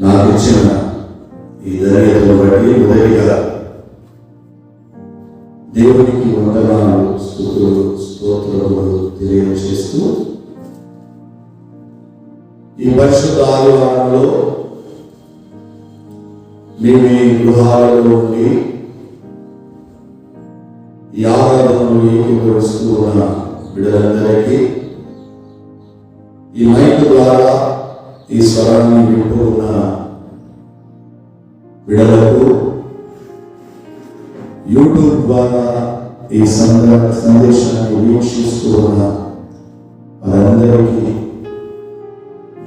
నాకు ఇచ్చిన ఈ ధన్యతను బట్టి మొదటిగా దేవునికి వందనాలు, స్తుతులు, స్తోత్రములు తెలియజేస్తూ ఈ పరిశుద్ధ ఆదివారంలో మేము ఈ గృహాలలో ఉండి ఈ ఆరాధనలు ఏకీభవిస్తూ ఉన్న బిడ్డలందరికీ, ఈ మైక్ ద్వారా ఈ స్వరాన్ని వింటూ ఉన్న బిడ్డలకు, యూట్యూబ్ ద్వారా ఈ సందేశాన్ని వీక్షిస్తూ ఉన్న వారందరికీ,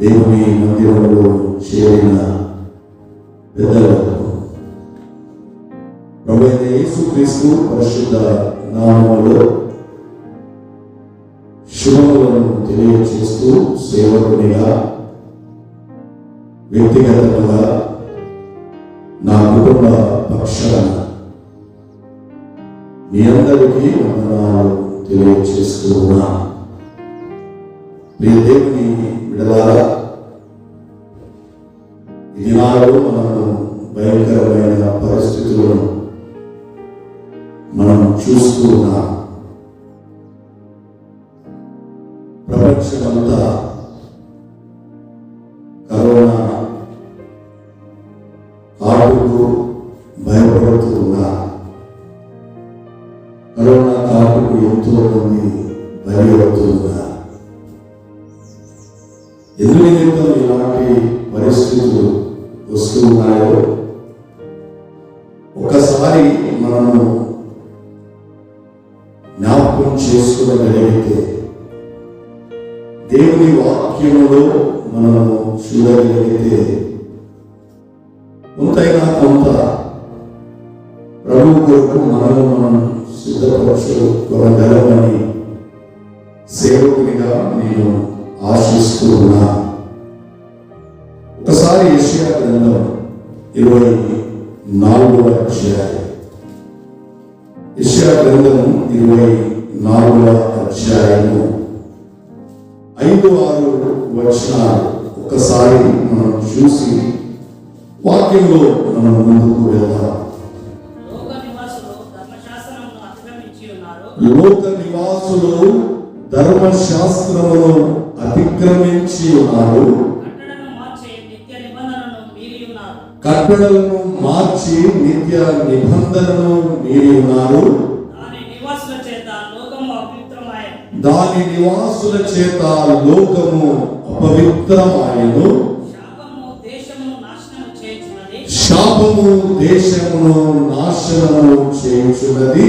దేవుని మందిరంలో చేరిన పెద్దలకు ప్రభువైన యేసుక్రీస్తు పరిశుద్ధ నామములో శుభములను తెలియజేస్తూ సేవకునిగా, వ్యక్తిగతంగా, నా కుటుంబ పక్షాన మీ అందరికీ వందనాలు తెలియజేస్తూ ఉన్నా. ప్రియ దేవుని బిడ్డలారా, ఈ దినాలలో మనము భయంకరమైన పరిస్థితులను మనం చూస్తూ ఉన్నాం. ప్రపంచమంతా కరోనా కాటుకు భయపడుతూ ఉన్నారు. కరోనా కాటుకు ఎంతో మంది బలి అవుతున్నారు. ఎందుకు ఇలాంటి పరిస్థితులు వస్తూ ఉన్నాయో ఒకసారి మనము జ్ఞాపకం చేసుకోగలిగితే, దేవుని వాక్యములో మనము చూడగలిగితే, కొంతైనా కొంత ప్రభు కొరకు మనం సిద్ధపరచుకోగలమని సేవకునిగా నేను ఆశిస్తూ ఉన్నా. ఒకసారి యెషయా గ్రంథం 24వ అధ్యాయం, యెషయా గ్రంథం 24వ అధ్యాయము 5-6 వచనాలు ఒకసారి మనం చూసి వాక్యంలో మనం ముందుకు వెళ్దాం. లోక నివాసులు ధర్మశాస్త్రమును అతిక్రమించి ఉన్నారు, కట్టడలను మార్చి నిత్య నిబంధనను మీరి ఉన్నారు. దాని నివాసుల చేత లోకము అపవిత్రమాయను. శాపము దేశమును నాశనము చేయుచున్నది.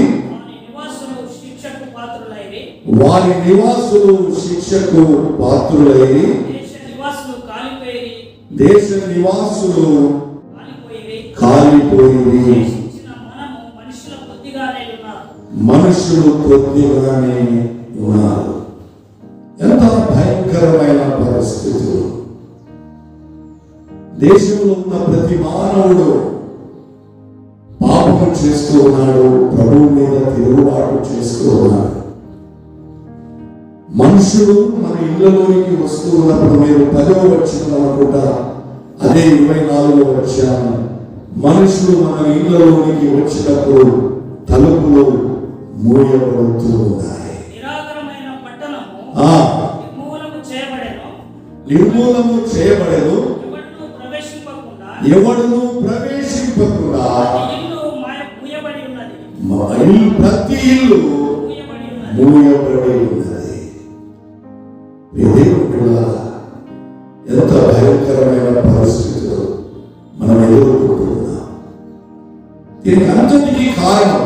వారి నివాసులు శిక్షకు పాత్రులైరి. దేశ నివాసులు కాలిపోయి మనుషులు కొద్దిగానే ఉన్నారు. ఎంత భయంకరమైన పరిస్థితులు! దేశంలో ఉన్న ప్రతి మానవుడు పాపం చేస్తూ ఉన్నాడు, ప్రభువు మీద తిరుగుబాటు చేస్తూ ఉన్నాడు. మనుషులు మన ఇళ్లలోనికి వస్తూ ఉన్నప్పుడు, మీరు 10వ వచనం అనుకుంటా, అదే 24వ వచనం, మనుషులు మన ఇళ్లలోనికి వచ్చినప్పుడు తలుపులు మూయబడుతూ ఉన్నాయి. నిర్మూలము చేయబడెను, ఎవడును ప్రవేశింపకుండా. ప్రతి ఇల్లు మూయబడి ఉన్నది. ఎంత భయంకరమైన పరిస్థితులు మనం ఎదుర్కొంటున్నాం. దీనికి అంతటికీ కారణం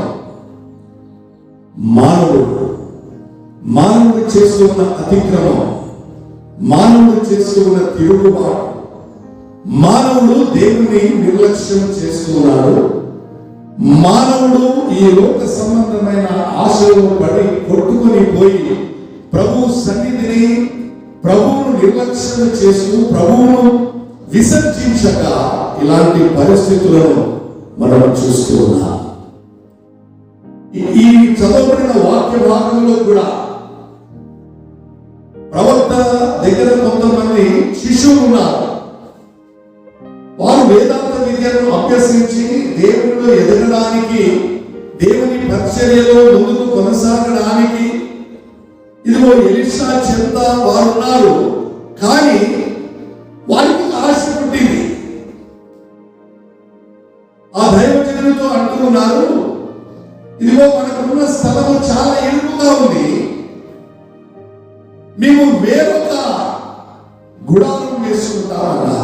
మానవుడు చేస్తున్న అతిక్రమం, మానవుడు చేస్తున్న తిరుగుబాటు. మానవుడు దేవుని నిర్లక్ష్యం చేస్తున్నాడు. మానవుడు ఈ లోక సంబంధమైన ఆశలో పడి కొట్టుకొని పోయి ప్రభు సన్నిధిని, ప్రభువును నిర్లక్ష్యం చేస్తూ ప్రభువును విసర్జించక ఇలాంటి పరిస్థితులను మనం చూస్తూ ఉన్నాం. ఈ చదవబడిన వాక్య భాగంలో కూడా ప్రవక్త దగ్గర కొంతమంది శిష్యులు ఉన్నారు. అభ్యసించి దేవునిలో ఎదగడానికి, దేవుని పరిచర్యలో ముందుకు కొనసాగడానికి ఇదిగో ఎలీషా చెంత వారున్నారు. కానీ వారికి ఆశ పుట్టింది. ఆ దైవజనులతో అంటున్నారు, ఇదిగో మనకున్న స్థలము చాలా ఇరుకుగా ఉంది, మేము వేరొక గుడారం వేసుకుంటామన్నా.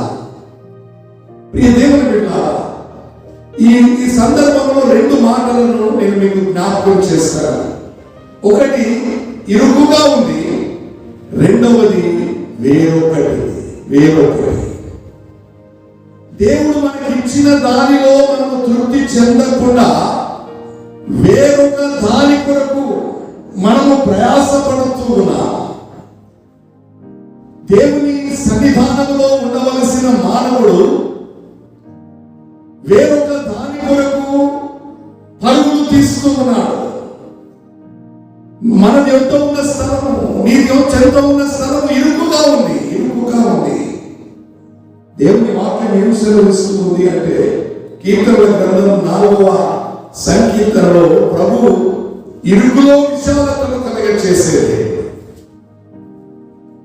ప్రియ దేవుని బిడ్డలారా, ఈ సందర్భంలో రెండు మాటలను నేను మీకు జ్ఞాపకం చేస్తాను. ఒకటి ఇరుకుగా ఉంది, రెండవది వేరొకటి. దేవుడు మనకి ఇచ్చిన దానిలో మనము తృప్తి చెందకుండా వేరొక దాని కొరకు మనము ప్రయాసపడుతూ ఉన్నాం. దేవుని సన్నిధానంలో ఉండవలసిన మానవుడు వేరొక దాని కొరకు పరుగులు తీస్తూ ఉన్నాడు. మనది ఎంత ఉన్న స్థలము, నీది ఎంత ఉన్న స్థలము ఇరుకుగా ఉంది. దేవుని వాక్యం ఏం సెలవిస్తుంది అంటే, కీర్తనల గ్రంథం 4వ సంకీర్తనలో ప్రభు ఇరుకులో విశాలతను కలగచేసేది.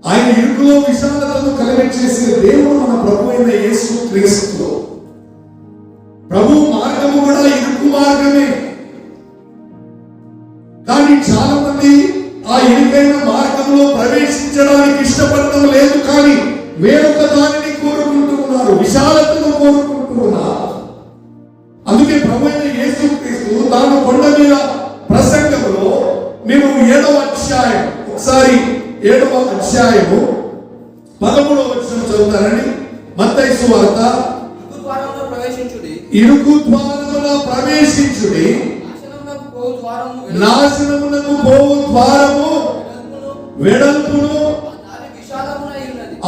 ఆయన ఇరుకులో విశాలతను కలగచేసే దేవుడు మన ప్రభు అయిన యేసు క్రీస్తు. ప్రభు మార్గము కూడా ఇరుకు మార్గమే. కానీ చాలా మంది ఆ ఇరుకైన మార్గంలో ప్రవేశించడానికి ఇష్టపడటం లేదు, కానీ వేరొక దానిని కోరుకుంటూ ఉన్నారు, విశాలతను కోరుకుంటూ ఉన్నారు. అందుకే ప్రభు అయిన యేసు క్రీస్తు తాను కొండ మీద ప్రసంగంలో, మేము 7వ అధ్యాయం, ఒకసారి 7వ అధ్యాయము 13వ వచనం చదువుతారండి. మత్తయి సువార్త, ఇరుకు ద్వారమున ప్రవేశించుడి, నాశనమునకు పోవు ద్వారము వెడల్పును,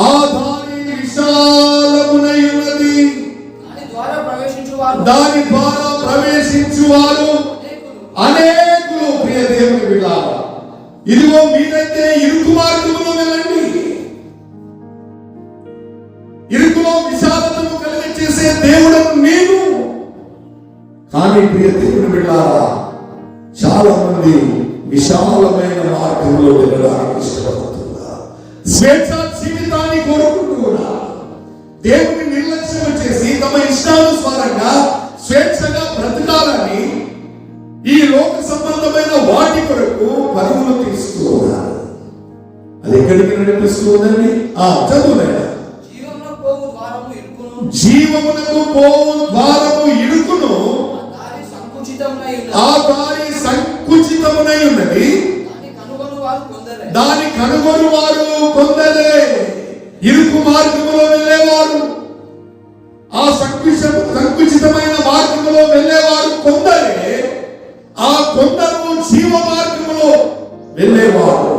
ఆ దారి విశాలమునై ఉన్నది, దాని ద్వారా ప్రవేశించువారు అనేకులు. ప్రియ దేవుని బిడ్డలారా, ఇదిగో మీరైతే ఇరుకు మార్గములో వెళ్ళండి. ఇరుకులో విశాలతను కలిగచేసే దేవుడను నేను. కానీ ప్రియ దేవుని బిడ్డలారా, చాలా మంది విశాలమైన మార్గంలో వెళ్ళడానికి ఇష్టపడుతున్నారు, స్వేచ్ఛ జీవితాన్ని కోరుకుంటున్నారు. దేవుని నిర్లక్ష్యం చేసి తమ ఇష్టానుసారంగా స్వేచ్ఛగా బ్రతకాలని ఈ లోక సంబంధమైన వాటి కొరకు పరుగులు తీస్తూ ఉన్నారు. అది ఎక్కడికి నడిపిస్తూ ఉందండి? చదువునండి. జీవమునకు పోవు ద్వారము ఇరుకును, ఆ దారి సంకుచితమునై ఉన్నది, దాని కనుగొను వారు కొందరే. ఇరుకు మార్గములో వెళ్ళేవారు, ఆ సంకుచితమైన మార్గములో వెళ్ళేవారు కొందరే. ఆ కొందరు జీవ మార్గములో వెళ్ళేవారు.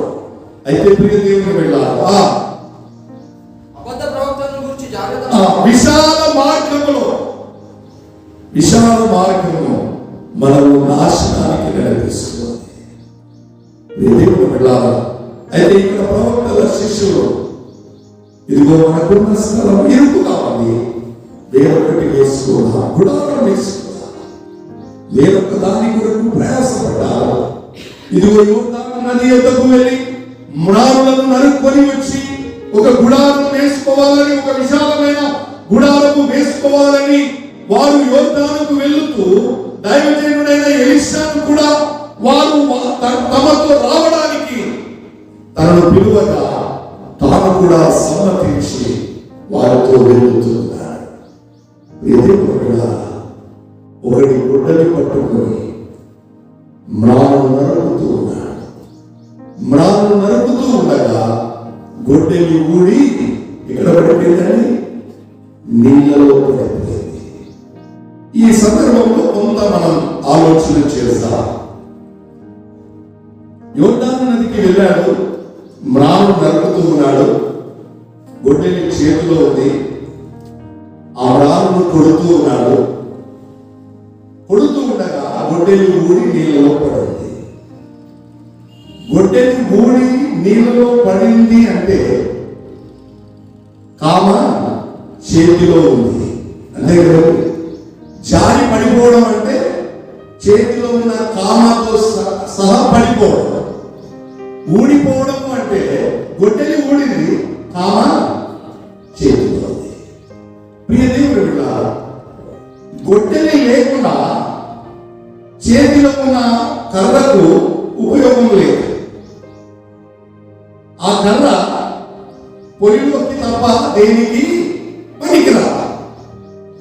అయితే ప్రియ దేవుని వెళ్ళాలి, విశాల మార్గములో మనము నాశనానికి నడిపిస్తుంది. దేవుని వెళ్ళాలి. అయితే ఇక్కడ ప్రవక్తల శిష్యులు, ఇదిగో మనకున్న స్థలం ఇరుకు కావాలి, వేరొకటి వేసుకున్నా, గుడారం వేసుకున్నా, వేరొక దాని కొరకు ప్రయాసపడ్డారు. ఇదిగో యోర్దాను నది యొద్దకు వెళ్ళి మ్రానులను నరుక్కొని వచ్చి ఒక గుడారం వేసుకోవాలని, ఒక విశాలమైన గుడారము వేసుకోవాలని వారు యోర్దానుకు వెళుతూ దైవజనుడైన ఎలీషాను కూడా వారు తమతో రావడానికి తనను పిలువగా తాను కూడా సమ్మతించి వారితో వెళుతున్నాడు. ఒకటి గుడ్డని పట్టుకొని మ్రాను నరుకుతూ ఉన్నాడు. మ్రాను నరుకుతూ ఉండగా గొడ్డలి ఊడి ఇక్కడ పడిపోయిందని నీళ్ళలో పడిపోయింది. ఈ సందర్భంలో కొంత మనం ఆలోచన చేస్తాం. యోర్దాను నదికి వెళ్ళాడు, మ్రాను నరుకుతూ ఉన్నాడు, గొడ్డలి చేతిలో ఉంది, ఆ మ్రాను కొడుతూ ఉన్నాడు. కొడుతూ ఉండగా గొడ్డలి ఊడి నీళ్ళలో పడింది. గొడ్డలి ఊడి నీళ్ళలో పడింది అంటే కామ చేతిలో ఉంది, అంతే కదా. జారి పడిపోవడం అంటే చేతిలో ఉన్న కామాతో సహా పడిపోవడం. ఊడిపోవడం అంటే గొడ్డలి ఊడింది, కామ చేతిలో ఉంది. ప్రియ దేవుని బిడ్డలారా, గొడ్డలి లేకుండా చేతిలో ఉన్న కర్రకు ఉపయోగం లేదు. ఆ కర్ర పొయ్యిలోకి తప్ప దేనికి పనికిరాదు.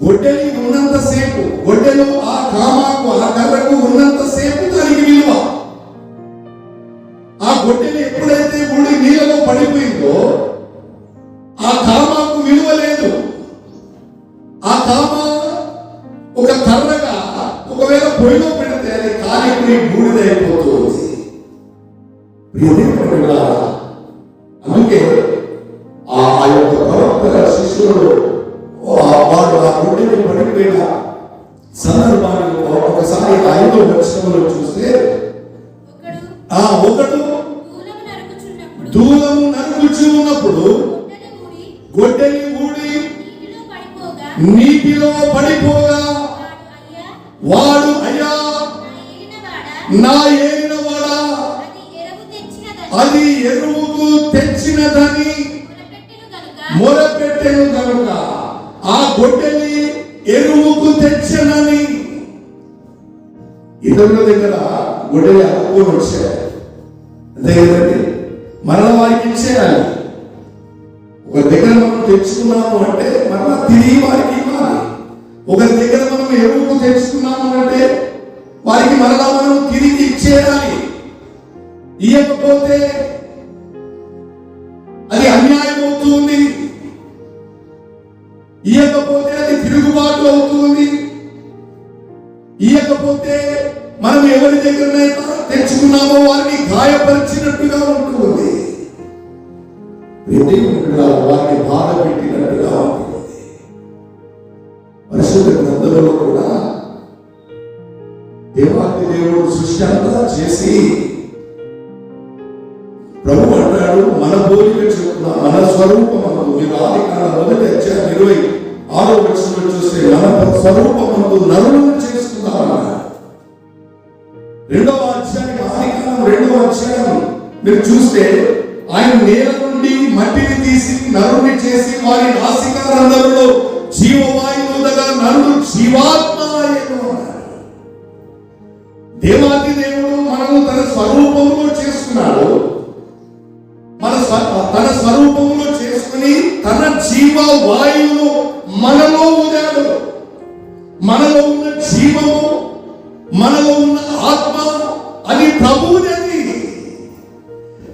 గొడ్డలి ఉన్నంతసేపు, గొడ్డలు ఆ కామాకు ఆ కర్రకు ఉన్నంతసేపు దానికి విలువ. ఆ గొడ్డలి ఎప్పుడైతే ఊడి నీళ్ళలో పడిపోయిందో ఆ కామాకు విలువ లేదు. ఆ కామ ఒక కర్రగా ఒకవేళ పొయ్యిలో పెడితే అది కాలిపోయి బూడిదైపోతుంది. అందుకే ఆ యొక్క ప్రవక్త శిష్యుడు వాడు ఆ గొడ్డలి పడిపోయిన సందర్భాన్ని ఒకసారి 5వ వచనంలో చూస్తే, ఒకడు దూలము నరుకుచు ఉన్నప్పుడు గొడ్డలి ఊడి నీటిలో పడిపోగా వాడు, అయ్యా నా ఏలినవాడా, అది ఎరువుకు తెచ్చినదని మొరపెట్టెను కనుక ఆ గొడ్డలి ఎరువుకు తెచ్చనని. ఇతరుల దగ్గర గొడ్డలి అక్కువ వచ్చాయి, అంతే కదండి. మరణ వారికి ఇచ్చేయాలి. ఒక దగ్గర మనం తెచ్చుకున్నాము అంటే మరణ తిరిగి వారికి ఇవ్వాలి. ఒక దగ్గర మనం ఎరువుకు తెచ్చుకున్నాము అంటే వారికి మరలా మనం తిరిగి ఇచ్చేయాలి. ఇవ్వకపోతే అది అన్యాయం అవుతుంది, ఇవ్వకపోతే అది తిరుగుబాటు అవుతుంది, ఇవ్వకపోతే మనం ఎవరి దగ్గరనైతే తెచ్చుకున్నామో వారిని గాయపరిచినట్టుగా ఉంటుంది, వారిని బాధ పెట్టినట్టుగా ఉంటుంది. పరిశుద్ధ గ్రంథంలో కూడా దేవాది దేవుడు సృష్టి అంతా చేసి ప్రభు అంటాడు, మన పోలిక చొప్పున మన స్వరూపమందు, మీరు ఆదికాండం 1వ అధ్యాయం 26వ వచనంలో చూస్తే మన స్వరూపమందు నరులను చేసుకుందామన్నారు. 2వ అధ్యాయం ఆదికాండం 2వ అధ్యాయం మీరు చూస్తే ఆయన నేల నుండి మట్టిని తీసి నరుని చేసి వారి నాసికా రంధ్రములో జీవవాయువుగా నరుడు జీవాత్మ అయ్యను అన్నారు. దేవాది దేవుడు మనము తన స్వరూపంలో చేసుకున్నాడు. తన స్వరూపంలో చేసుకుని తన జీవ వాయువును మనలో ఊదాడు. మనలో ఉన్న జీవము, మనలో ఉన్న ఆత్మ అది ప్రభువుది.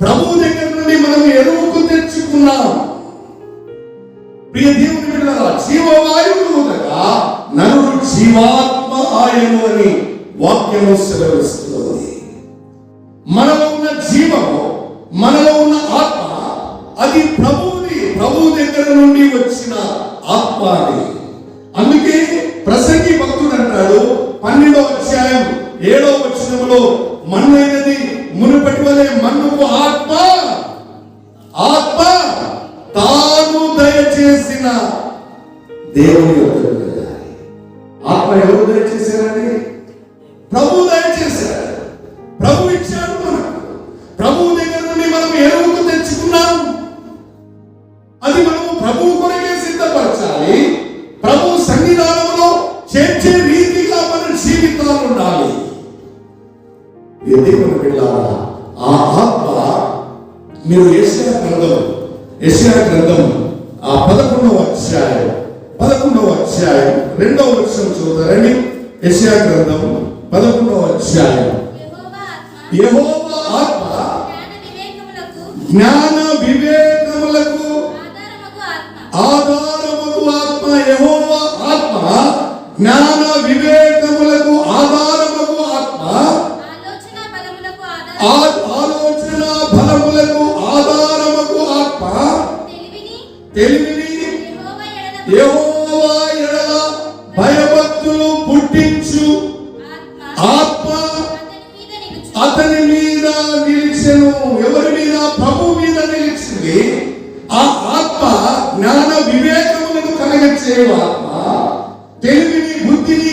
ప్రభు దగ్గర నుండి మనం ఎరువుకు తెచ్చుకున్నాం. ప్రియ దేవుని బిడ్డలారా, జీవవాయువును ఊదగా నరుడు జీవాత్మ ఆయను అని వాక్యము సెలవిస్తుంది. మనలో ఉన్న జీవము, మనలో ఉన్న ఆత్మ అది ప్రభువుది, ప్రభువు దగ్గర నుండి వచ్చిన ఆత్మ అది. అందుకే ప్రసంగి భక్తుడు అంటాడు 12వ అధ్యాయం 7వ వచనంలో, మన్నైనది మునుపటి వలె మన్నుకు ఆత్మ ఆత్మ తాను దయచేసిన దేవుని యొక్క ఆత్మ. ఎవరు దయచేశారండి? ప్రభు దయచేశారు. ప్రభు ఇచ్చాడు మనకు. ప్రభువు దగ్గర నుండి మనం ఎరువుకు తెచ్చుకున్నాం. అది మనము ప్రభువు కొరకే సిద్ధపరచాలి. ప్రభు సన్నిధానంలో చేర్చే రీతిగా మన జీవితాలు ఉండాలి. దేవుని బిడ్డలారా, ఆ ఆత్మ మీరు యెషయా గ్రంథం 11వ అధ్యాయం 2వ వచనం చదువుతారండి. యెషయా గ్రంథం 11వ అధ్యాయం. యెహోవా ఆత్మ జ్ఞాన వివేకములకు ఆధారముకు ఆత్మ. యెహోవా ఆత్మ జ్ఞాన వివేకములకు ఆధారముకు ఆత్మ. ఆలోచన బలములకు ఆధారముకు ఆత్మ. తెలివిని యెహోవా ఎడల భయభక్తులు పుట్టించు ఆత్మ అతని మీద నిలిచెను. ఎవరి మీద? ప్రభు మీద నిలిచింది. ఆ ఆత్మ జ్ఞాన వివేకములను కలగచేయు ఆత్మ, తెలివిని బుద్ధిని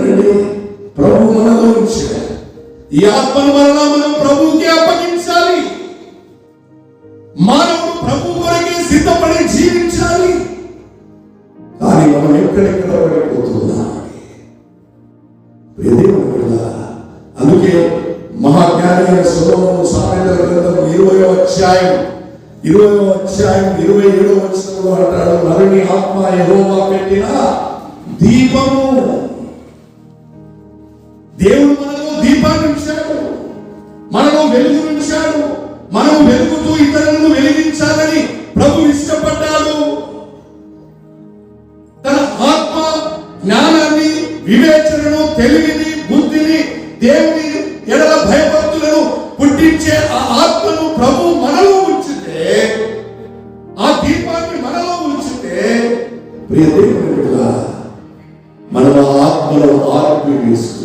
ఏమంటున్నాడండి? ప్రభు మనలో ఉంచాడు. ఈ ఆత్మను మరలా మనం ప్రభువుకి అప్పగించాలి. మానవుడు ప్రభు కొరకే సిద్ధపడి జీవించాలి. కానీ మనం ఎక్కడెక్కడ పడిపోతున్నాం. అందుకే మహాజ్ఞాని అయిన సొలొమోను సామెతల గ్రంథం 20వ అధ్యాయం 27వ వచనంలో అంటాడు, నరుని ఆత్మ యెహోవా పెట్టిన దీపము. దేవుడు మనలో దీపాన్ని ఉంచాడు, మనలో వెలుగు ఉంచాడు. మనం వెలుగుతూ ఇతరులను వెలిగించాలని ప్రభు ఇష్టపడ్డాడు. తన ఆత్మ జ్ఞానాన్ని, వివేచనను, తెలివిని, బుద్ధిని, దేవుని ఎడల భయభక్తులను పుట్టించే ఆ ఆత్మను ప్రభు మనలో ఉంచితే, ఆ దీపాన్ని మనలో ఉంచితే, ప్రియ దేవుని బిడ్డలారా, మనం ఆ ఆత్మలో ఆర్పిస్తున్నాం.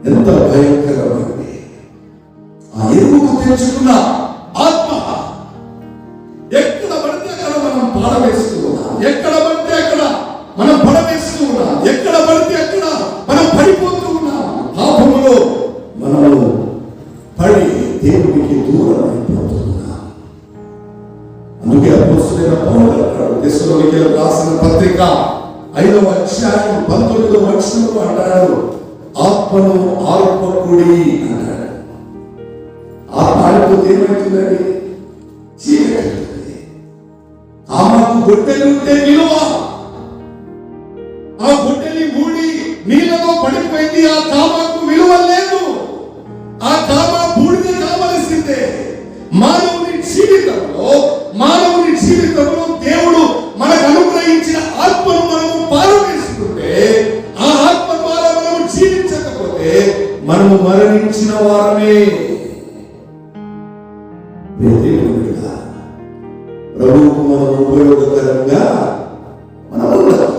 ఎంత భయంకరమైంది ఆ ఎరువుకు తెచ్చుకున్న ఆత్మ. ఎక్కడ పడితే అక్కడ మనం పాడవేస్తూ ఉన్నాం, ఎక్కడ పడితే అక్కడ మనం పడవేస్తూ ఉన్నాం, ఎక్కడ పడితే అక్కడ మనం పడిపోతూ ఉన్నాం. పాపములో మనము పడి దేవునికి దూరం అయిపోతున్నాం. అందుకే అపోస్తలుడైన పౌలు అంటాడు, తెస్సలోనికీయులకు రాసిన పత్రిక 5వ అధ్యాయం 19వ వచనంలో అంటాడు, ఆత్మను ఆర్పకుడి అన్నాడు. ఆత్మ ఆడిపోతే ఏమవుతుందండి? చీకటి. ఆమెకు గొడ్డెలుంటే విలువ, ఆ గొడ్డలి మూడి నీళ్ళలో పడిపోయింది. ఆ కామాకు విలువ లేదు. ఆ కామా బూడిద కావలసిందే. మానవుని జీవితంలో దేవుడు మనకు అనుగ్రహించిన ఆత్మను మనము పారవేసుకుంటే, ఆ ఆత్మ ద్వారా మనము జీవించకపోతే మనము మరణించిన వారమే. ప్రభువుకు మనం ఉపయోగకరంగా మనం ఉండాలి.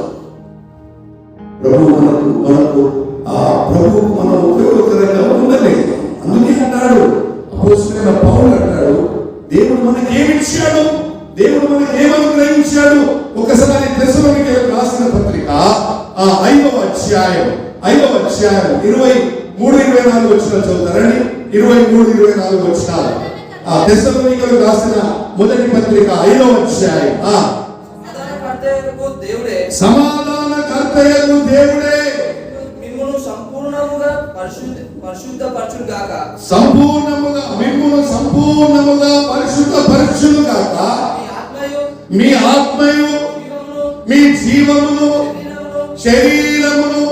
ప్రభువుకు మనం ఉపయోగకరంగా ఉండలేదు. అందుకే అంటాడు అపోస్తలుడైన పౌలు అంటాడు, దేవుడు మనకి ఏమిచ్చాడు, దేవుడు మనకి ఏమనుగ్రహించాడు. ఒకసారి తెస్సలోనికీయులకు రాసిన పత్రిక 5వ అధ్యాయం 23-24 వచనాలు చదువుతారండి. 23-24 వచనాలు. తెస్సలోనికీయులకు రాసిన మొదటి పత్రిక 5వ అధ్యాయం. సమాధానకర్తయగు దేవుడే మిమ్మును సంపూర్ణముగా పరిశుద్ధపరచును గాక. మిమ్మును సంపూర్ణముగా పరిశుద్ధపరచును గాక. మీ ఆత్మయు మీ జీవమును శరీరమును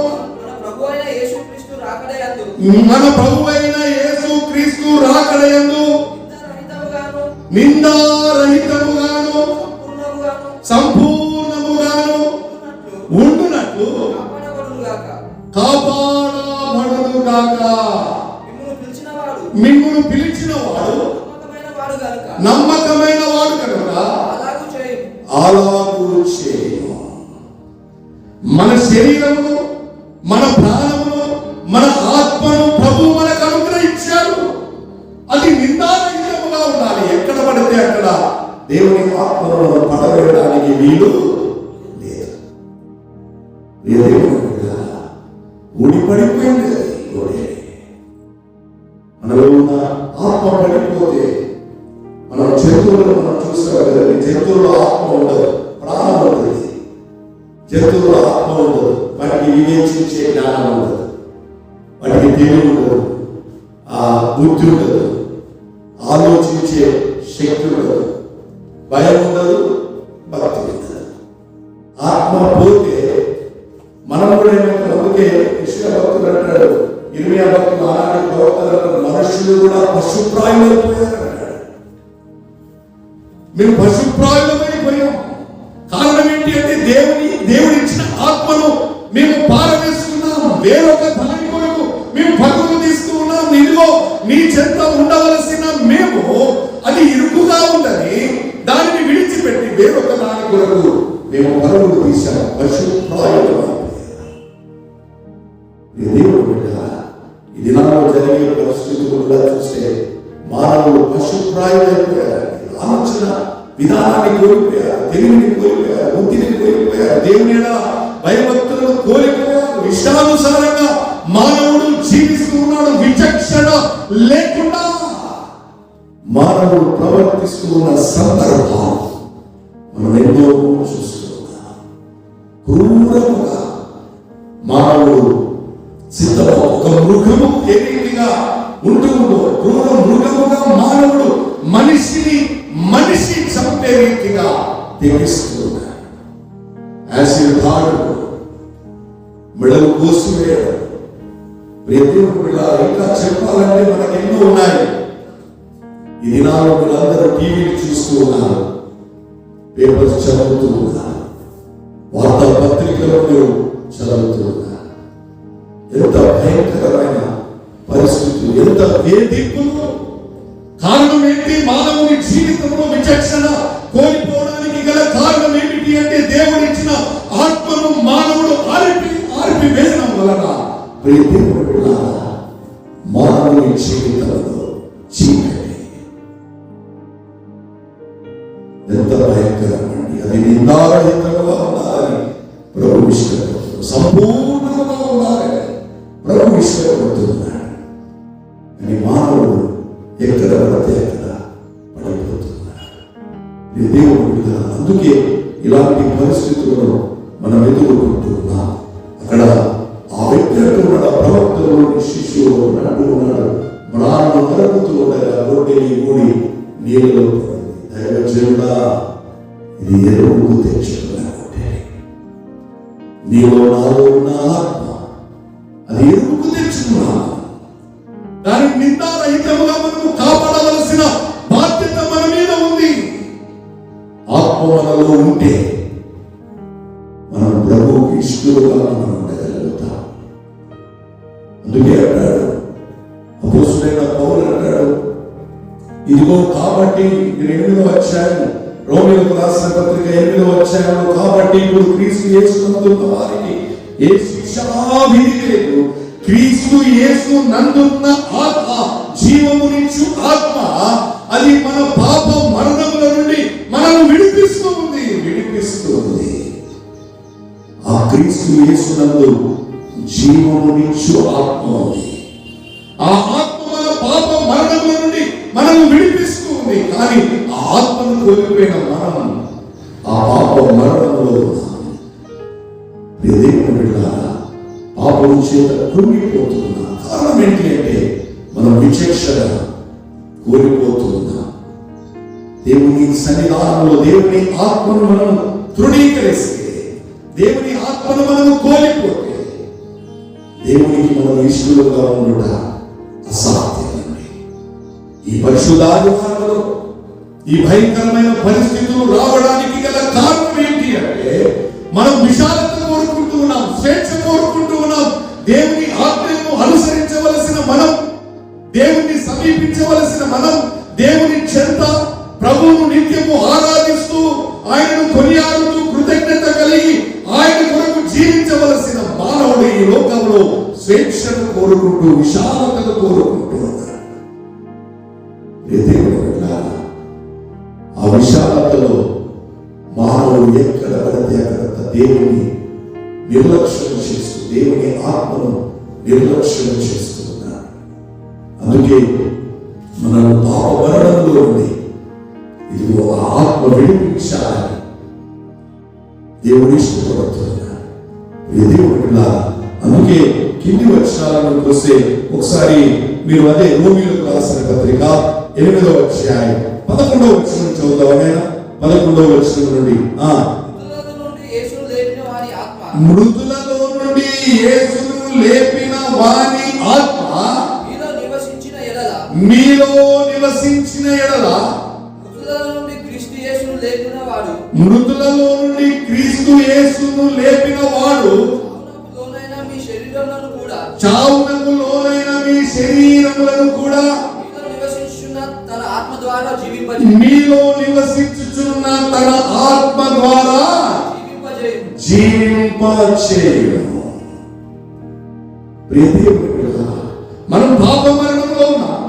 మన ప్రభువైన యేసుక్రీస్తు రాకడయందు నిందారహితముగాను సంపూర్ణముగాను ఉండునట్లు కాపాడబడును గాక. మిమ్మును పిలిచిన వాడు నమ్మకమైన వాడు కనుక అలాగూ చేయు. మన శరీరమును, మన ప్రాణమును, మన ఆత్మను ప్రభు మనకు అనుగ్రహించాడు. అది నిందారహితముగా ఉండాలి. ఎక్కడ పడితే అక్కడ దేవుని ఆత్మను మనం పడవేయడానికి వీలు లేదు. ఊడిపడిపోయింది మనలో ఉన్న ఆత్మ. పడిపోతే మనం జంతువులను మనం చూస్తాం కదండి, జంతువుల ఆత్మ ఉండదు, ప్రాణం ఉంటుంది. జంతువుల ఆత్మ ఉండదు, వాటికి వివేచించే జ్ఞానం ఉండదు, వాటికి తెలివి ఉండదు, ఆ బుద్ధి ఉండదు, ఆలోచించే శక్తి ఉండదు, భయం ఉండదు, భక్తి ఉండదు. ఆత్మ పోతే మనం కూడా ఏమంటారు? అందుకే యెషయా భక్తుడు అంటాడు, ఇర్మియా భక్తుడు, ఆనాటి ప్రవక్తలు, మనుషులు కూడా పశుప్రాయులైపోయారు అంటాడు. మేము పశుప్రాయులమైపోయాం. కారణం ఏంటి అంటే దేవుడిచ్చిన ఆత్మను మేము పారవేసుకున్నాం. వేరొక దాని కొరకు మేము పరుగులు తీస్తూ ఉన్నాం. ఇదిగో నీ చెంత ఉండవలసిన మేము అది ఇరుకుగా ఉందని దానిని విడిచిపెట్టి వేరొక దాని కొరకు మేము పరుగులు తీశాం. పశుప్రాయులమైపోయాం. ఇది నాలో జరిగే పరిస్థితి కూడా చూస్తే మానవులు పశుప్రాయులైపోయారు. ఆలోచన విధానాన్ని కోల్పోయారు, తెలివిని కోల్పోయారు, బుద్ధిని కోల్పోయారు, దేవుని భయభక్తులను కోల్పోయారు. ఇష్టానుసారంగా మానవుడు జీవిస్తూ ఉన్నాడు. విచక్షణ లేకుండా మానవుడు ప్రవర్తిస్తూ ఉన్న సందర్భం మనం ఎన్నో చూస్తూ ఉన్నాం. క్రూరముగా మానవుడు సిద్ధం ఒక మృగము ఏ రీతిగా ఉంటుందో క్రూర మృగముగా మానవుడు మనిషి చంపే రీతిగా తెగిస్తూ ఉన్నాడు. యాసిడ్ తాడు, మెడలు కోసివేయడం, ఇంకా చెప్పాలంటే మనకు ఎన్నో ఉన్నాయి. ఈ దినాల్లో మీరందరూ టీవీని చూస్తూ ఉన్నారు, పేపర్స్ చదువుతూ ఉన్నారు, వార్తా పత్రికలను చదువుతూ ఉన్నారు. ఎంత భయంకరమైన పరిస్థితులు, ఎంత వేధింపులు. కారణం ఏంటి? మానవుని జీవితంలో విచక్షణ కోల్పోవడానికి గల కారణం ఏమిటి అంటే దేవుడిచ్చిన ఆత్మను మానవుడు ఆర్పి వేయడం వలన మానవుని జీవితంలో చీకటి ఎంత భయంకరమండి. అది నిందారహితంగా ఉండాలని ప్రభు ఇష్టపడుతుంది, సంపూర్ణంగా ఉండాలని ప్రభు ఇష్టపడుతున్నాడు. అని మానవుడు ఎక్కడ పడితే అక్కడ పడిపోతున్నాడు. దేవుడు అందుకే ఇలాంటి పరిస్థితులను మనం ఎదుర్కొంటున్నాం. అక్కడ ఆ వ్యక్తి అంటున్నాడు, ప్రవక్తలోని శిష్యుడు అంటూ ఉన్నాడు, మ్రాను తరుగుతూ ఉండగా గొడ్డలి ఊడి నీళ్ళలో పడింది. దైవజనుడా, ఇది ఎరువుకు తెచ్చుకున్నా గొడ్డలి, నీలో నాలో ఉన్న ఆత్మ అది ఎరువుకు తెచ్చుకున్నాను. దానికి నిందారహితముగా మనము కాపాడవలసిన బాధ్యత మన మీద ఉంది. ఆత్మ మనలో ఉంటే మనం ప్రభువుకి ఇష్టలుగా మనం ఉండగలుగుతాం. అందుకే అంటాడు అపోస్తలుడైన పౌలు అంటాడు, ఇదిగో కాబట్టి 8వ అధ్యాయం రోమీయులకు రాసిన పత్రిక 8వ అధ్యాయంలో, కాబట్టి ఇప్పుడు క్రీస్తు యేసునందున్న వారికి ఏ శిక్షావిధి లేదు, క్రీస్తు యేసు నందున్న ఆత్మ జీవమునిచ్చు ఆత్మ, అది మన పాప మరణముల నుండి మనల్ని విడిపిస్తుంది. ఆ క్రీస్తు యేసు నందు జీవమునిచ్చు ఆత్మ ఉంది. ఆ ఆత్మ మన పాప మరణముల నుండి మనల్ని విడిపిస్తుంది. కానీ ఆ ఆత్మను కోల్పోయిన మనం ఆ పాప మరణంలో పాపం చేత కృంగిపోతున్నా. కారణం ఏంటి అంటే మనం విచక్షణ కోల్పోతున్నా. దేవుని సన్నిధానంలో దేవుని ఆత్మను మనం తృణీకరిస్తే, దేవుని ఆత్మను మనం కోల్పోతే, దేవునికి మనం ఇష్టలుగా ఉండుట అసాధ్యమండి. ఈ పరిశుద్ధాధికారంలో ఈ భయంకరమైన పరిస్థితులు రావడానికి గల కారణం ఏంటి అంటే మనం విశాలత కోరుకుంటూ ఉన్నాం, స్వేచ్ఛ కోరుకుంటూ ఉన్నాం. దేవుని ఆజ్ఞను అనుసరించవలసిన మనం, దేవుణ్ణి సమీపించవలసిన మనం, దేవుని చెంత ప్రభువును నిత్యము ఆరాధిస్తూ ఆయనను కొనియాడుతూ కృతజ్ఞత కలిగి ఆయన కొరకు జీవించవలసిన మానవుడు ఈ లోకంలో స్వేచ్ఛను కోరుకుంటూ విశాలతను కోరుకుంటూ ఉన్నాడు. ఆ విశాలతలో మానవుడు ఎక్కడ పడితే అక్కడ దేవుని నిర్లక్ష్యం చేస్తూ, దేవుని ఆత్మను నిర్లక్ష్యం చేస్తూ ఉన్నాడు. అందుకే మనం పాపమరణంలో ఉండి ఇదిగో ఆ ఆత్మ విడిపించాలని దేవుని ఇష్టపడుతున్నాడు. అందుకే కింది వచనాలను చూస్తే ఒకసారి మీరు అదే రోమీయులకు రాసిన పత్రిక 8వ అధ్యాయం 11వ వచనం చదువుతామేనా? 11వ వచనం నుండి, మృతులలో నుండి యేసును లేపిన వాని ఆత్మ మీలో నివసించిన ఎడల మృతులలో నుండి క్రీస్తు యేసును లేపిన వాడు చావునకు లోనైన మీ శరీరములను కూడా మీలో నివసించుచున్న తన ఆత్మ ద్వారా జీవింపచేయును. మనం పాప మరణంలో ఉన్నాం,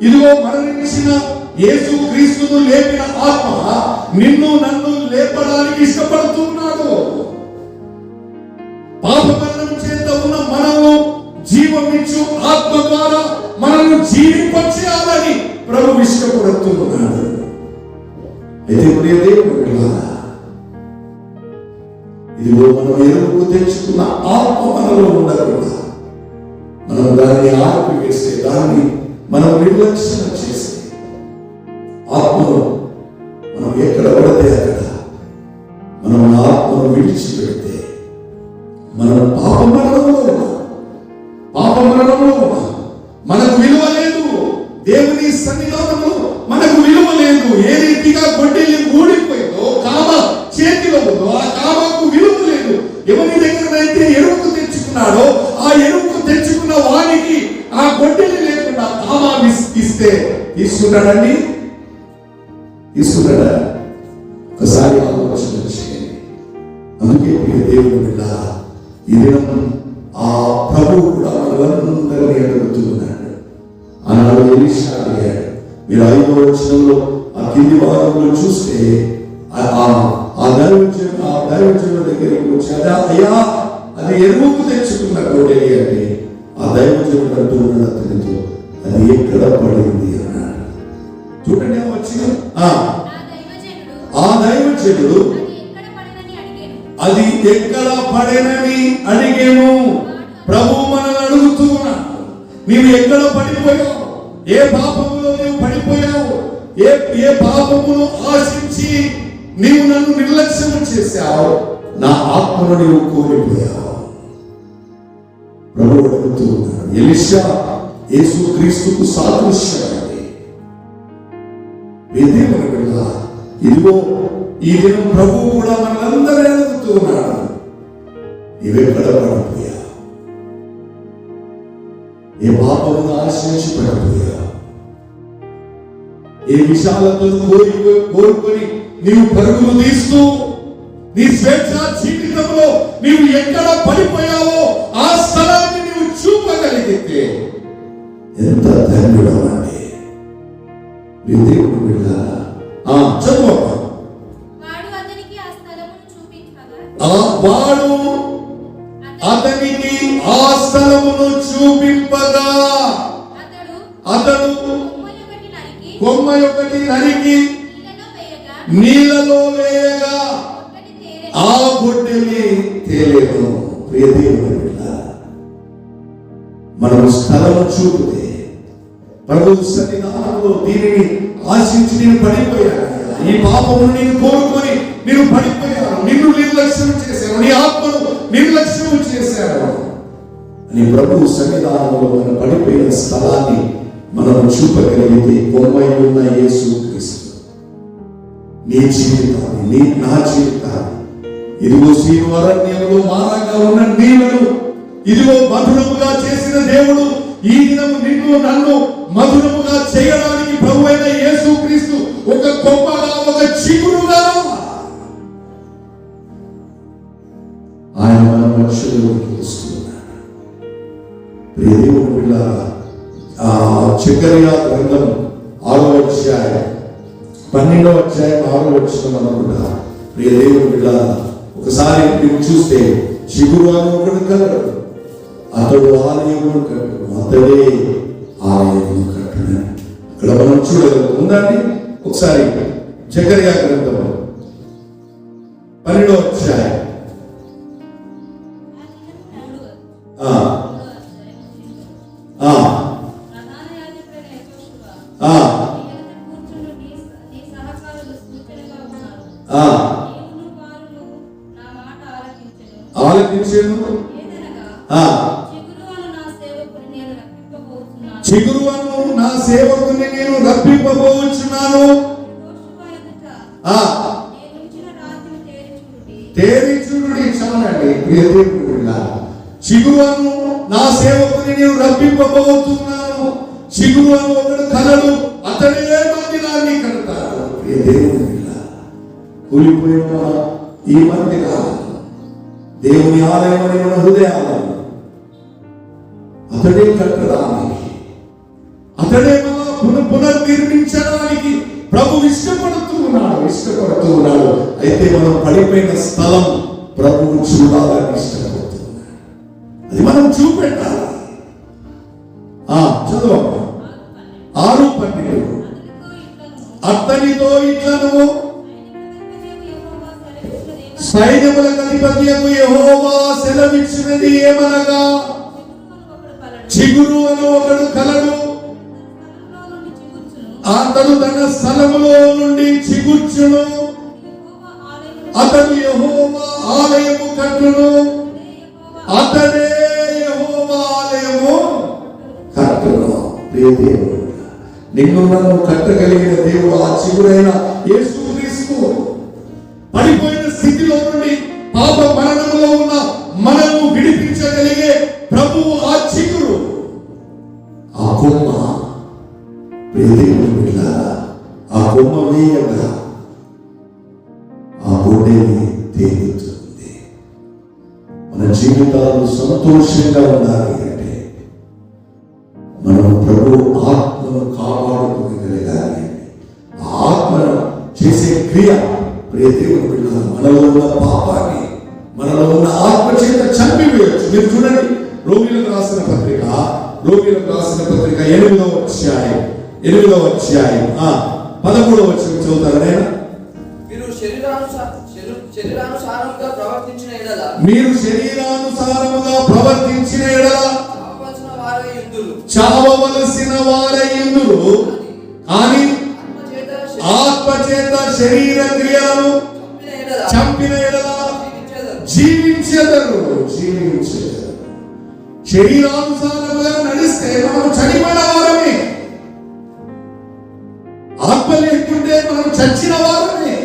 ఇదిగో మరణించిన యేసు క్రీస్తును లేపిన ఆత్మ నిన్ను నన్ను లేపడానికి ఇష్టపడుతున్నాడు. పాప మరణం చేత ఉన్న మనము జీవమిచ్చు ఆత్మ ద్వారా మనల్ని జీవింపచేయాలని ప్రభు ఇష్టపడుతున్నాడు. అయితే ప్రియ దేవుని బిడ్డలారా, ఇదిగో మనం ఎరువుకు తెచ్చుకున్న ఆత్మ మనలో ఉండకుండా మనం దాన్ని ఆపివేస్తే, దాన్ని మనం నిర్లక్ష్యం చేస్తే, ఆత్మను మనం ఎక్కడ పడితే అక్కడ మనం ఆత్మను విడిచిపెడితే మనం పాప మరణంలో ఉన్నాం. పాప మరణంలో ఉన్నాం. మనకు విలువ లేదు. దేవుని సన్నిధానంలో మనకు విలువ లేదు. ఏ రీతిగా గొడ్డలి ఊడిపోయిందో, కామ చేతిలో ఉందో, ఆ కామకు విలువ లేదు. ఎవరి దగ్గరైతే ఎరువుకు తెచ్చుకున్నాడో ఆ ఎరువుకు తెచ్చుకున్న వానికి ఆ గొడ్డలి లేకుండా కామ ఇస్తే తీసుకున్నాడండి? తీసుకున్నాడా? ఒకసారి ఆలోచన చేయండి. అందుకే ప్రియ దేవుని బిడ్డ, ఈ దినం ఆ ప్రభువు కూడా మనలందరినీ అడుగుతున్నాడు. ఆనాడు ఎలీషా అడిగాడు. మీరు 5వ వచనంలో ఆ కింది భాగంలో చూస్తే ఆ దైవజనుల దగ్గరికి వచ్చి, అయ్యా అది ఎరువుకు తెచ్చుకున్న గొడ్డలి అంటే, ఆ దైవజనుడు అంటున్నాడు అతనితో, అది ఎక్కడ పడింది అన్నాడు. చూడండి ఆ వచనం. ఆ దైవజనుడు అది ఎక్కడ పడేనని అడిగాను. ప్రభు మనల్ని అడుగుతూ ఉన్నాడు, నీవు ఎక్కడ పడిపోయావు? ఏ పాపములో నీవు పడిపోయావు? ఏ పాపమును ఆశించి నీవు నన్ను నిర్లక్ష్యం చేశావు? నా ఆత్మను నీవు కోల్పోయావు. ప్రభు అడుగుతూ ఉన్నాడు. ఎలీషా యేసు క్రీస్తుకు సాదృశ్యమైంది. ఇదిగో ఈ దినం ప్రభు కూడా మనందరూ అడుగుతూ ఉన్నాడు, నీవెక్కడ పడిపోయావు? ఏ పాపమును ఆశ్రయించి పడిపోయావు? ఏ విశాలతను కోరుకొని నీవు పరుగులు తీస్తూ నీ స్వేచ్ఛ జీవితంలో నీవు ఎక్కడ పడిపోయావో ఆ స్థలాన్ని నీవు చూపగలిగితే ఎంత ధన్యుడవండి. దేవుడు బిడ్డ చదువు. వాడు అతనికి ఆ స్థలమును చూపింపగా అతడు కొమ్మ ఒకటి నరికి నీళ్ళలో వేయగా ఆ గొడ్డలి తేలేదు. మనం స్థలము చూపితే ప్రభు సన్నిధానంలో దీనిని ఆశించి నేను పడిపోయాను, ఈ పాపము నేను కోరుకొని నేను పడిపోయాను, నిన్ను నిర్లక్ష్యం చేశాను, నీ ఆత్మను నిర్లక్ష్యం చేశాను అని ప్రభు సన్నిధానంలో మనం పడిపోయిన స్థలాన్ని మనం చూపగలిగితే, కొమ్మై ఉన్న యేసు క్రీస్తు నీ జీవితాన్ని, నా జీవితాన్ని, ఇదిగో సీను అరణ్యంలో మారంగా ఉన్న నీళ్లను ఇదిగో మధురముగా చేసిన దేవుడు ఈ దినం నిన్ను నన్ను మధురముగా చేయడానికి ప్రభు అయిన యేసు క్రీస్తు ఒక కొమ్మగా, ఒక చిగురుగా ఆయన మన మనుషులలోకి వస్తున్నాడు. ప్రియ దేవుని బిడ్డలారా, జకరియా గ్రంథం 6వ అధ్యాయం 12వ అధ్యాయం 6వ వచనం అనుకుంటా. ప్రియ దేవుని బిడ్డలారా, ఒకసారి మీరు చూస్తే చిగురు అని ఒకడు కలడు, అతడు ఆలయమును కట్టడు, అతడే ఆలయమును కట్టడు. ఇక్కడ మనం చూడగలం ఉందండి. ఒకసారి జకరియా గ్రంథం 12వ అధ్యాయం ఆలకించేను. చిగురువను నా సేవకుని నేను రప్పింపబోచున్నాను. తేరి చూడుడి. చాలండి. చిగురువను నా సేవకుని నేను రప్పింపబోతున్నాను. చిగురువను ఒకడు కలడు, అతడే మందిరాన్ని కడతాడు. కూలిపోయిన ఈ మందిరాలు దేవుని ఆలయం అని మన హృదయాలయం, అతడే కట్టడానికి, అతడే మన అయితే మనం పడిపోయిన స్థలం ప్రభువు చూడాలని ఇష్టపడుతుంది. అది మనం చూపెట్టాలి. చదువు 6:12 అతనితో ఇట్లను సైన్యములకు అధిపతియగు యెహోవా సెలవిచ్చినది ఏమనగా, చిగురు అని ఒకడు కలడు, అతడు తన స్థలములో నుండి చిగుర్చును, అతడు యెహోవా ఆలయము కట్టును, అతడే యెహోవా ఆలయము కట్టును. దేవుడు నిన్ను నన్ను కట్టగలిగిన దేవుడు ఆ చిగురైన యేసుక్రీస్తు. పడిపోయిన స్థితిలో నుండి పాప మరణములో ఉన్న మనము విడిపించగలిగే ప్రభువు ఆ చిగురు, ఆ కొమ్మ. ఆ కొమ్మ వేయగా ఆ గొడ్డలి తేలుతుంది. మన జీవితాలు సంతోషంగా ఉండాలి అంటే మనం ప్రభు ఆత్మను కాపాడుకోగలగాలి. ఆ ఆత్మను చేసే క్రియ దేవుని బిడ్డలు మనలో ఉన్న పాపాన్ని, మనలో ఉన్న ఆత్మ చేత చంపివేయచ్చు. మీరు చూడండి, రోగిలకు రాసిన పత్రిక 8వ అధ్యాయం 13వ వచనం చదువుతారా? నేను మీరు శరీరానుసారముగా ప్రవర్తించిన ఎడల చావవలసిన వారయ్యుందురు, కానీ ఆత్మచేత శరీర క్రియలను చంపిన ఎడల జీవించెదరు. శరీరానుసారముగా నడిస్తే మనం చనిపోయిన వారమే. ఆత్మ లేకుంటే మనం చచ్చిన వారమే,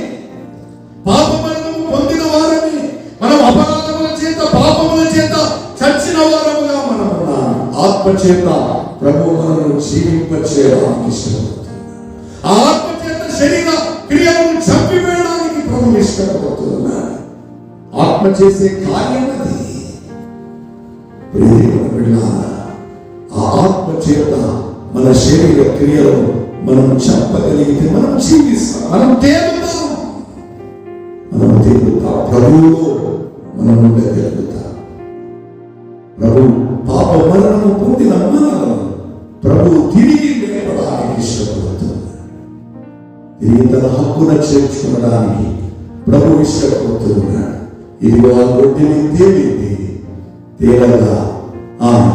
పాప మరణము పొందిన వారమే. మనం అపరాధముల చేత, పాపముల చేత చచ్చిన వారముగా మనం ఉన్నాం. ఆత్మ చేత ప్రభువు మనల్ని జీవింపచేయడానికి ఇష్టపడుతుంది. ఆ ఆత్మ చేత శరీర క్రియలను చంపివేయడానికి ప్రభువు ఇష్టపడుతున్నాడు. ఆత్మ చేసే కార్యం అది. ఆ ఆత్మ చేత మన శరీర క్రియలను మనం చంపగలిగితే మనం జీవిస్తాం, మనం తేలుతాం. ప్రభువులో మనం ఉండగలుగుతాం. ప్రభు పాప మరణము పొందిన మనలను ప్రభు తిరిగి లేపడానికి ఇష్టపడుతుంది. తిరిగి తన హక్కున చేర్చుకోవడానికి ప్రభు ఇష్టపడుతున్నాడు. ఇదిగో ఆ గొడ్డిని తేలింది, తేలగా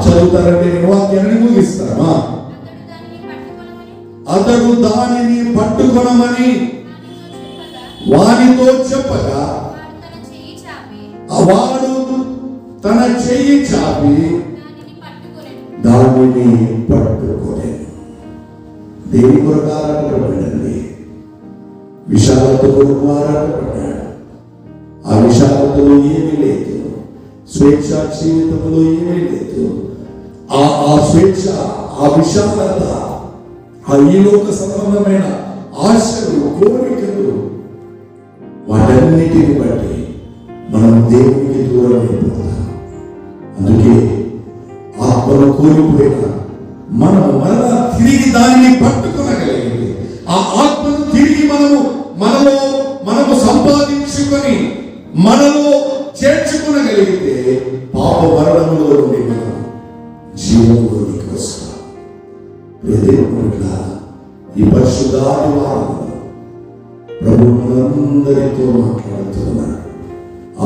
చదువుతారంటే నేను వాక్యాన్ని ముగిస్తామా. అతడు దానిని పట్టుకొనమని వానితో చెప్పగా వాడు తన చెయ్యి చాపి దానిని పట్టుకొనే. దేని కొరకు ఆరాటపడండి? విశాలత కొరకు ఆరాటపడ్డాడు. ఆ విశాలతలో ఏమీ లేదు, స్వేచ్ఛ జీవితంలో ఏమీ లేదు. ఆ స్వేచ్ఛ, ఆ విశాలత, ఆ ఈలోక సంబంధమైన ఆశలు, కోరికలు, వాటన్నిటిని బట్టి మనం దేవునికి దూరం అయిపోతాం. అందుకే ఆత్మను కోల్పోయిన మనం మరలా తిరిగి దానిని పట్టుకొనగలిగింది. ఆ ఆత్మను తిరిగి మనము సంపాదించుకొని మనలో చేర్చుకునగలిగితే పాప మరణంలో నుండి మనం జీవంలోనికి వస్తాం. ఈ పరిశుద్ధాదివారం ప్రభు మనందరితో మాట్లాడుతున్నాడు.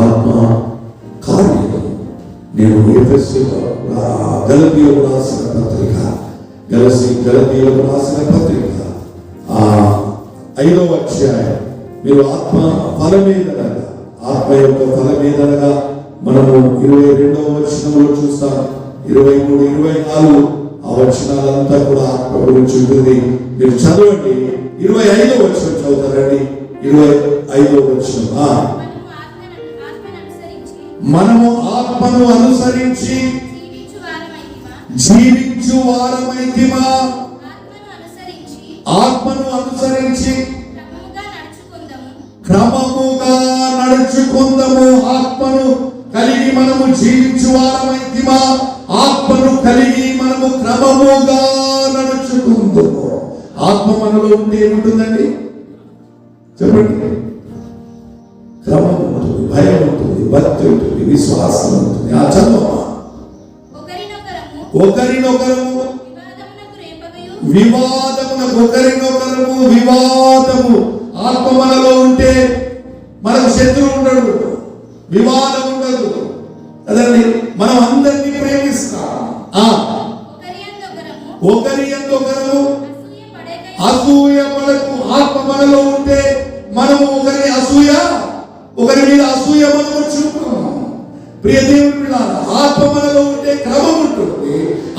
ఆత్మ కార్యము. నేను గలతీయులకు రాసిన పత్రిక 5వ అధ్యాయం మీరు ఆత్మ ఫలమేదనగా, ఆత్మ యొక్క ఫలమేదనగా మనము 22వ వచనంలో చూస్తాం. 23, 24 ఆ వచనాలంతా కూడా ఆత్మ గురించి ఉంటుంది. మీరు చదవండి. 25వ వచనం చదువుతారండి. 25వ వచనం, మనము ఆత్మను అనుసరించి జీవించు వారమైతిమా. ఆత్మను అనుసరించి క్రమముగా నడుచుకుందాము. ఆత్మను కలిగి మనము జీవించు వారమైతిమా. ఆత్మను కలిగి మనము క్రమముగా నడుచుకుందాము. ఆత్మ మనలో ఉంటే ఏముంటుందండి చెప్పండి? విశ్వాసవంతుని. ఆ చదువు ఒకరినొకరము వివాదమునకు వివాదము. ఆత్మ మనలో ఉంటే మనకు శత్రువు ఉండడు, వివాదం ఉండదు కదండి. మనం అందరినీ ప్రేమిస్తాం. ఒకరి యందొకరము అసూయ పడకు. ఆత్మ మనలో ఉంటే మనము ఒకరి మీద అసూయ మనము చూపము. ప్రియ దేవుని బిడ్డలారా, ఆత్మ మనలో ఉంటే క్రమం ఉంటుంది.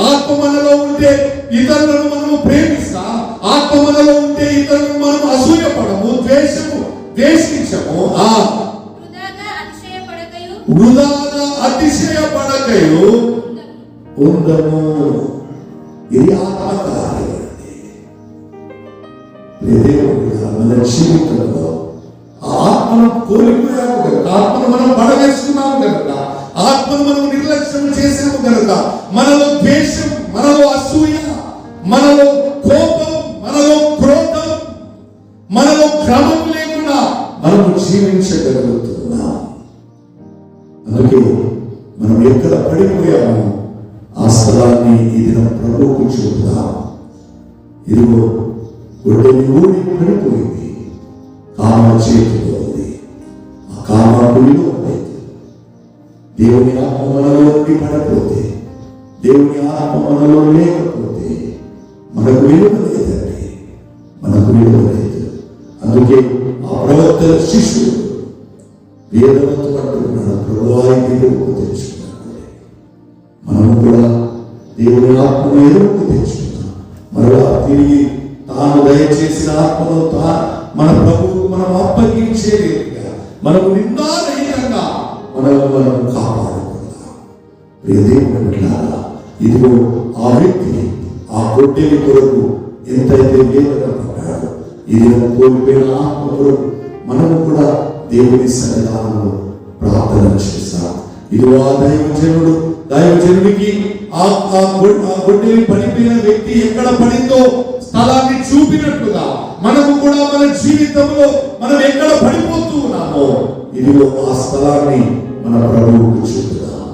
ఆత్మ మనలో ఉంటే ఇతరులను మనము ప్రేమిస్తాం. ఆత్మ మనలో ఉంటే ఇతరులను మనము అసూయ పడము, ద్వేషించము. వృధాగా అతిశయపడకయు ఉండము. ఇది ఆత్మకార్యం. మన జీవితంలో ఆత్మను కోల్పోయాము కనుక, ఆత్మను మనం పడవేసుకున్నాము కనుక, ఆత్మను మనం నిర్లక్ష్యం చేసాము కనుక మనలో ద్వేషం, మనలో అసూయ, మనలో కోపం, మనలో క్రోధం, మనలో క్రమం లేకుండా మనము జీవించగలుగుతున్నాం. అందుకే మనం ఎక్కడ పడిపోయామో ఆ స్థలాన్ని ఈ దినం ప్రభువుకు చూపుదాం. ఇదిగో గొడ్డలి ఊడి పడిపోయింది, కామ చేతిలో ఉంది. ఆ కామ గుడిలో ఉండేది. దేవుని ఆత్మ మనలో ఉండి పడకపోతే, దేవుని ఆత్మ మనలో లేకపోతే మనకు విలువ లేదండి, మనకు విలువ లేదు. అందుకే ఆ ప్రవక్తల శిష్యుడు వేదనతో అంటున్నాడు, ప్రభువాయి ఎరువుకు తెచ్చుకున్నాడు. మనము కూడా దేవుని ఆత్మను ఎరువుకు తెచ్చుకున్నాం. మరలా తిరిగి తాను దయచేసిన ఆత్మను మన ప్రభువుకు మనం అప్పగించేదిగా మనము నిందారహితంగా మనం కాపాడుకుందాం. ఇదిగో ఆ వ్యక్తి ఆ గొడ్డలి కొరకు ఎంతైతే వేదన పడ్డాడు, ఇది కోల్పోయిన ఆత్మ కొరకు మనము కూడా దేవుని సన్నిధానంలో ప్రార్థన చేస్తాం. ఇది ఆ దైవజనుడికి ఆ గొడ్డలి పడిపోయిన వ్యక్తి ఎక్కడ పడిందో స్థలాన్ని చూపినట్లుగా మనము కూడా మన జీవితంలో మనం ఎక్కడ పడిపోతూ ఉన్నామో ఇదిగో ఆ స్థలాన్ని మన ప్రభువుకు చూపుదాం.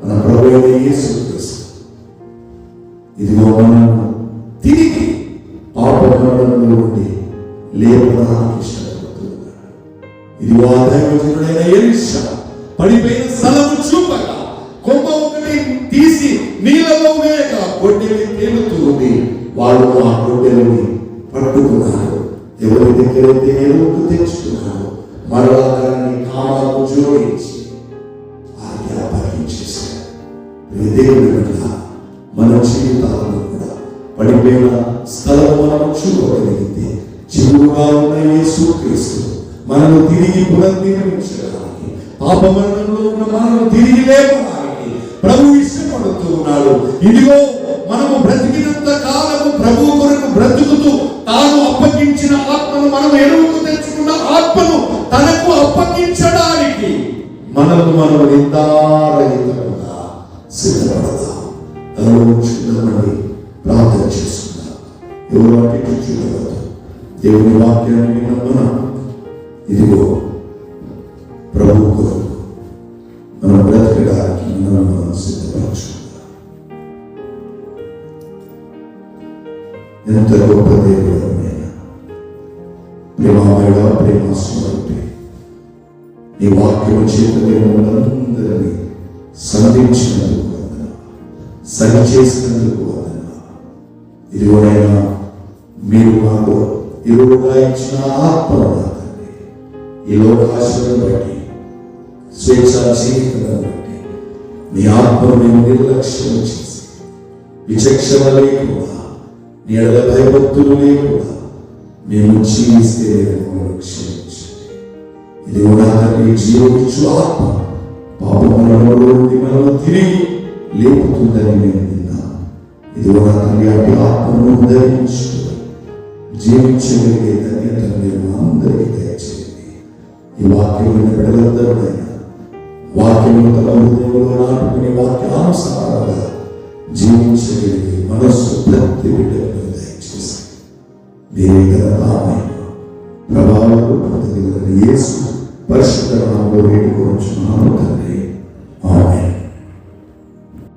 మన ప్రభువైన యేసుక్రీస్తు ఇదిగో మనము తిరిగి పాప మరణంలో నుండి లేపడానికి ఇష్టపడుతున్నాడు. ఇదిగో ఆ దైవజనుడైన ఎలీషా పడిపోయిన స్థలము చూపగా కొమ్మ ఒకటి తీసి నీళ్ళలో వేయగా గొడ్డలి తేలుతూ ఉంది. వాళ్ళు ఆ గొడ్డలిని పట్టుకున్నారు. ఎవరి దగ్గరైతే ఎరువుకు తెచ్చుకున్నారు, మరలా దాన్ని కామాకు జోడించి ఆజ్ఞ అప్పగించేశారు. మన జీవితాలను కూడా పడిపోయిన స్థలం మనం చూడగలిగితే చివుగా ఉన్న యేసుక్రీస్తు మనను తిరిగి పునర్నిర్మించడానికి, పాప మరణంలో ఉన్న మనను తిరిగి లేపడానికి ప్రభు ఇష్టపడుతూ ఉన్నాడు. ఇదిగో మనము బ్రతికినంత కాలము ప్రభు కొరకు బ్రతుకుతూ తాను అప్పగించిన ఆత్మను, మనం ఎరువుకు తెచ్చుకున్న ఆత్మను తనకు అప్పగించడానికి మనం నిందారహితంగా సిద్ధపడదాం. తనలోని ప్రార్థన చేస్తున్నాం. ఎవరు అటు చూడగలరు? దేవుని వాక్యాన్ని విన్న ఇదిగో ప్రభు కొరకు మనం బ్రతకడానికి మనం సిద్ధపరచుకుందాం. ఎంత గొప్ప దేవుడు, ప్రేమమయుడ, ప్రేమ స్వరూపి, నీ వాక్యం చేత అందరినీ సంధించినందుకు సరి చేసినందుకు ఇదిగోనైనా మీరు మాకు ఇరువుగా ఇచ్చిన ఆత్మను ఈ లోకాశలను బట్టి, స్వేచ్ఛా జీవితాలను బట్టి నీ ఆత్మను మేము నిర్లక్ష్యం చేసి, విచక్షణ లేకుండా, నీ ఎడల భయభక్తులు లేకుండా మేము జీవిస్తే క్షమించండి. ఇది ఉదాహరణ జీవించు ఆత్మ పాపములలో నుండి మనము తిరిగి లేపుతుందని మేము విన్నాం. ఇది ఉదాహరణ అటు ఆత్మను ధరించుకుని జీవించగలిగే ధన్యత మేము అందరికీ దయచేయండి. ఈ వాక్యం పెడగలదైనా వాక్యము తమ హృదయంలో నాటుకుని వాక్యానుసారంగా జీవించగలిగే మనస్సు ప్రతి బిడ్డలను దయచేసి మీరే కదా ప్రభావం